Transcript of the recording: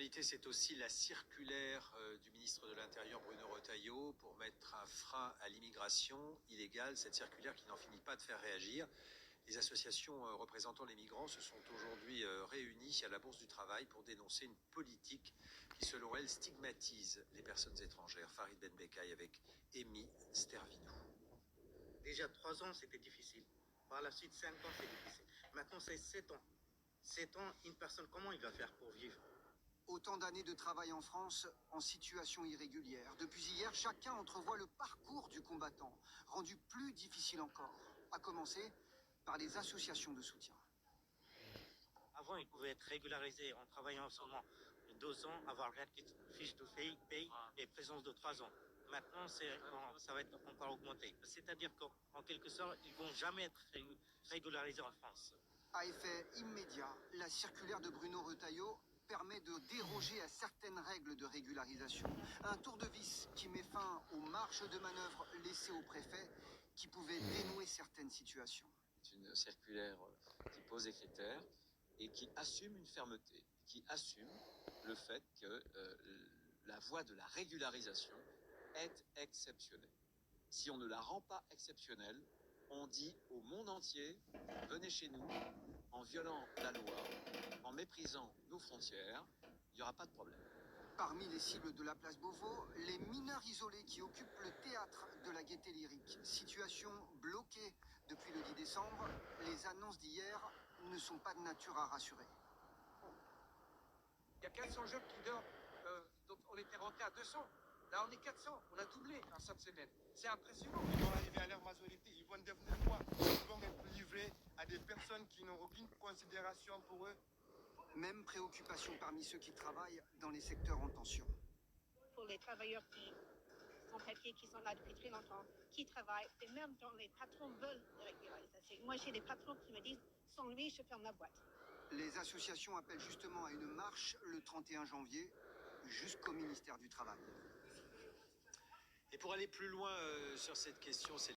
L'actualité, c'est aussi la circulaire du ministre de l'Intérieur Bruno Retailleau pour mettre un frein à l'immigration illégale. Cette circulaire qui n'en finit pas de faire réagir. Les associations représentant les migrants se sont aujourd'hui réunies à la Bourse du Travail pour dénoncer une politique qui, selon elles, stigmatise les personnes étrangères. Farid Benbekay avec Amy Stervinou. Déjà 3 ans, c'était difficile. Par la suite, 5 ans, c'est difficile. Maintenant, c'est 7 ans. 7 ans, une personne, comment il va faire pour vivre? Autant d'années de travail en France en situation irrégulière. Depuis hier, chacun entrevoit le parcours du combattant, rendu plus difficile encore, à commencer par les associations de soutien. Avant, il pouvait être régularisé en travaillant seulement 2 ans, avoir une fiche de paye et présence de 3 ans. Maintenant, ça va être encore augmenté. C'est-à-dire qu'en quelque sorte, ils ne vont jamais être régularisés en France. À effet immédiat, la circulaire de Bruno Retailleau permet de déroger à certaines règles de régularisation. Un tour de vis qui met fin aux marges de manœuvre laissées au préfet qui pouvaient dénouer certaines situations. C'est une circulaire qui pose des critères et qui assume une fermeté, qui assume le fait que la voie de la régularisation est exceptionnelle. Si on ne la rend pas exceptionnelle, on dit au monde entier, venez chez nous, en violant la loi, en méprisant nos frontières, il n'y aura pas de problème. Parmi les cibles de la place Beauvau, les mineurs isolés qui occupent le théâtre de la Gaîté Lyrique. Situation bloquée depuis le 10 décembre, les annonces d'hier ne sont pas de nature à rassurer. Il y a 400 jeunes qui dorment, donc on était rentré à 200. Là, on est 400, on a doublé en cette semaine. C'est impressionnant. Ils vont arriver à leur majorité, ils vont devenir quoi? Ils vont être livrés à des personnes qui n'ont aucune considération pour eux. Même préoccupation parmi ceux qui travaillent dans les secteurs en tension. Pour les travailleurs qui sont papiers, qui sont là depuis très longtemps, qui travaillent, et même quand les patrons veulent de régularisation. Moi, j'ai des patrons qui me disent, sans lui, je ferme la boîte. Les associations appellent justement à une marche le 31 janvier jusqu'au ministère du Travail. Et pour aller plus loin sur cette question, c'est